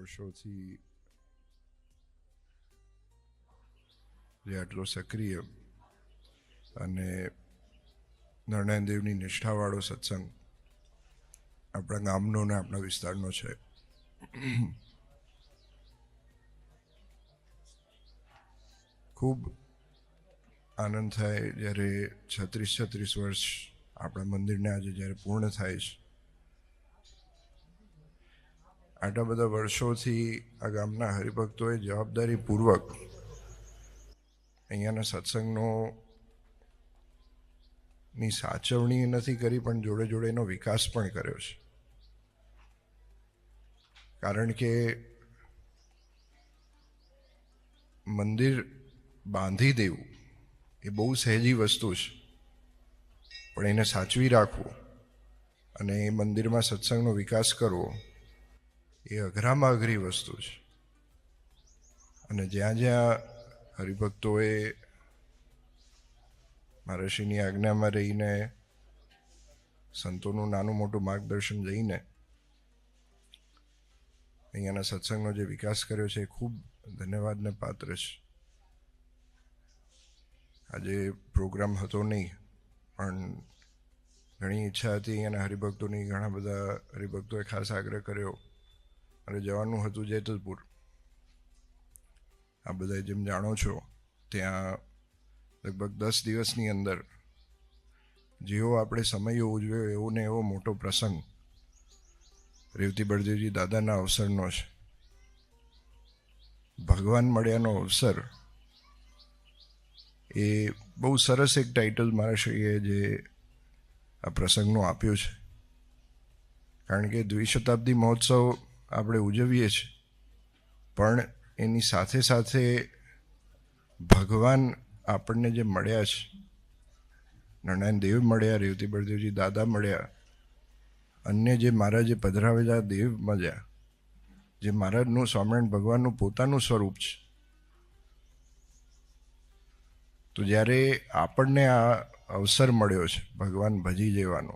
વર્ષોથી જે આટલો સક્રિય અને નારાયણ દેવની નિષ્ઠાવાળો સત્સંગ આપણા ગામનો ને આપણા વિસ્તારનો છે. ખૂબ આનંદ થાય જ્યારે 36 વર્ષ આપણા મંદિરને આજે જ્યારે પૂર્ણ થાય છે. આટલા બધા વર્ષોથી આ ગામના હરિભક્તોએ જવાબદારીપૂર્વક અહીંયાના સત્સંગનો ની સાચવણી નથી કરી, પણ જોડે જોડે એનો વિકાસ પણ કર્યો છે. કારણ કે મંદિર બાંધી દેવું એ બહુ સહેજી વસ્તુ છે, પણ એને સાચવી રાખવું અને એ મંદિરમાં સત્સંગનો વિકાસ કરવો એ અઘરામાં અઘરી વસ્તુ છે. અને જ્યાં જ્યાં હરિભક્તોએ મહર્ષિની આજ્ઞામાં રહીને સંતોનું નાનું મોટું માર્ગદર્શન લઈને અહીંયાના સત્સંગનો જે વિકાસ કર્યો છે એ ખૂબ ધન્યવાદને પાત્ર છે. આજે પ્રોગ્રામ હતો નહીં, પણ ઘણી ઈચ્છા હતી અહીંયાના હરિભક્તોની. ઘણા બધા હરિભક્તોએ ખાસ આગ્રહ કર્યો અને જવાનું હતું જેતલપુર. આ બધા જેમ જાણો છો ત્યાં લગભગ 10 દિવસની અંદર જેવો આપણે સમયો ઉજવ્યો એવો ને એવો મોટો પ્રસંગ રેવતી બળદેવજી દાદાના અવસરનો છે. ભગવાન મળ્યાનો અવસર એ બહુ સરસ એક ટાઇટલ મારા શ્રીએ જે આ પ્રસંગનું આપ્યું છે. કારણ કે દ્વિશતાબ્દી મહોત્સવ આપણે ઉજવીએ છીએ, પણ એની સાથે સાથે ભગવાન આપણને જે મળ્યા છે, નારાયણ દેવ મળ્યા, રેવતી બળદેવજી દાદા મળ્યા, અન્ય જે મહારાજ જે પધરાવેલા દેવ મળ્યા, જે મહારાજનું સ્વામિનારાયણ ભગવાનનું પોતાનું સ્વરૂપ છે. તો જ્યારે આપણને આ અવસર મળ્યો છે ભગવાન ભજી જવાનો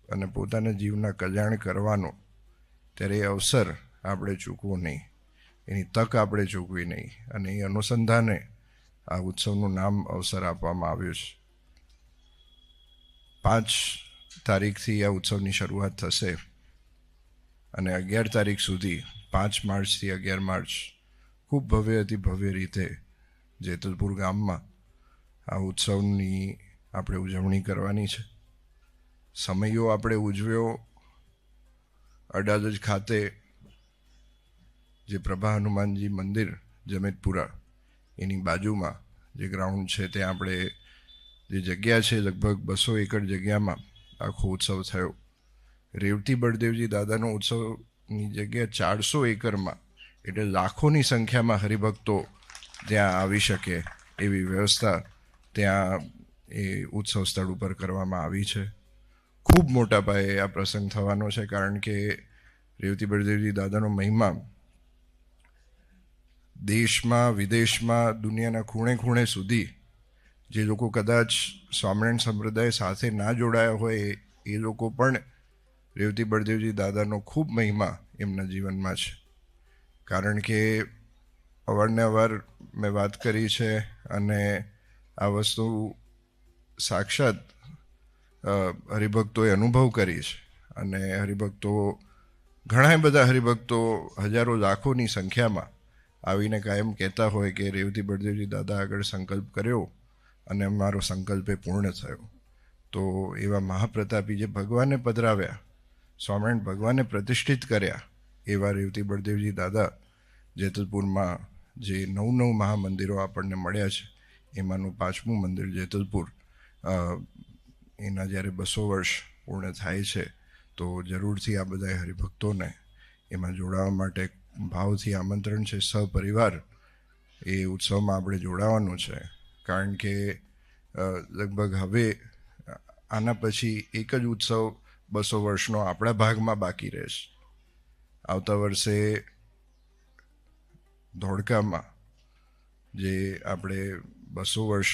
અને પોતાના જીવના કલ્યાણ કરવાનો, ત્યારે એ અવસર આપણે ચૂકવો નહીં, એની તક આપણે ચૂકવી નહીં. અને એ અનુસંધાને આ ઉત્સવનું નામ અવસર આપવામાં આવ્યું છે. 5 તારીખથી આ ઉત્સવની શરૂઆત થશે અને 11 તારીખ સુધી, 5 માર્ચથી 11 માર્ચ ખૂબ ભવ્યથી ભવ્ય રીતે જેતલપુર ગામમાં આ ઉત્સવની આપણે ઉજવણી કરવાની છે. સમયો આપણે ઉજવ્યો અડાલજ ખાતે જે પ્રભા હનુમાનજી મંદિર જમેતપુરા એની બાજુમાં જે ગ્રાઉન્ડ છે, ત્યાં આપણે જે જગ્યા છે લગભગ 200 એકર જગ્યામાં આખો ઉત્સવ થયો. રેવતી બળદેવજી દાદાનો ઉત્સવની જગ્યા 400 એકરમાં, એટલે લાખોની સંખ્યામાં હરિભક્તો ત્યાં આવી શકે એવી વ્યવસ્થા ત્યાં એ ઉત્સવ સ્થળ ઉપર કરવામાં આવી છે. ખૂબ મોટા પાયે આ પ્રસંગ થવાનો છે, કારણ કે રેવતી બળદેવજી દાદાનો મહિમા દેશમાં વિદેશમાં દુનિયાના ખૂણે ખૂણે સુધી જે લોકો કદાચ સ્વામિનારાયણ સંપ્રદાય સાથે ના જોડાયા હોય એ લોકો પણ રેવતી બળદેવજી દાદાનો ખૂબ મહિમા એમના જીવનમાં છે. કારણ કે અવારનવાર મેં વાત કરી છે અને આ વસ્તુ સાક્ષાત હરિભક્તોએ અનુભવ કરી છે. અને હરિભક્તો, ઘણા બધા હરિભક્તો હજારો લાખોની સંખ્યામાં આવીને કાયમ કહેતા હોય કે રેવતી બળદેવજી દાદા આગળ સંકલ્પ કર્યો અને મારો સંકલ્પ એ પૂર્ણ થયો. તો એવા મહાપ્રતાપી જે ભગવાને પધરાવ્યા, સ્વામિનારાયણ ભગવાને પ્રતિષ્ઠિત કર્યા, એવા રેવતી બળદેવજી દાદા જેતલપુરમાં જે 9 મહામંદિરો આપણને મળ્યા છે, એમાંનું 5મું મંદિર જેતલપુર, એના જ્યારે 200 વર્ષ પૂર્ણ થાય છે, તો જરૂરથી આ બધા હરિભક્તોને એમાં જોડાવા માટે ભાવથી આમંત્રણ છે. સહપરિવાર એ ઉત્સવમાં આપણે જોડાવાનું છે. કારણ કે લગભગ હવે આના પછી એક જ ઉત્સવ 200 વર્ષનો આપણા ભાગમાં બાકી રહેશે. આવતા વર્ષે ધોળકામાં જે આપણે 200 વર્ષ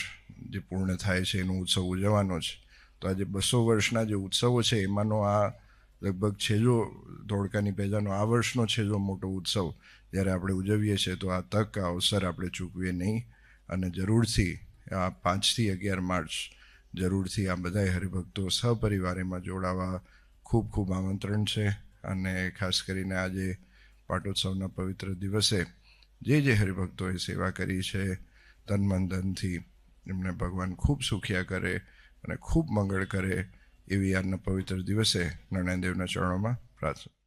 જે પૂર્ણ થાય છે એનો ઉત્સવ ઉજવવાનો છે. તો આજે 200 વર્ષના જે ઉત્સવો છે એમાંનો આ લગભગ છેલ્લો ધોળકાની પહેલાંનો આ વર્ષનો છેલ્લો મોટો ઉત્સવ જ્યારે આપણે ઉજવીએ છીએ, તો આ તક, આ અવસર આપણે ચૂકવીએ નહીં. અને જરૂરથી આ 5 થી 11 માર્ચ જરૂરથી આ બધાય હરિભક્તો સહપરિવાર એમાં જોડાવા ખૂબ ખૂબ આમંત્રણ છે. અને ખાસ કરીને આજે પાટોત્સવના પવિત્ર દિવસે જે હરિભક્તોએ સેવા કરી છે તન મન ધનથી, એમને ભગવાન ખૂબ સુખિયા કરે અને ખૂબ મંગળ કરે એવી આજના પવિત્ર દિવસે નારાયણ દેવના ચરણોમાં પ્રાર્થના.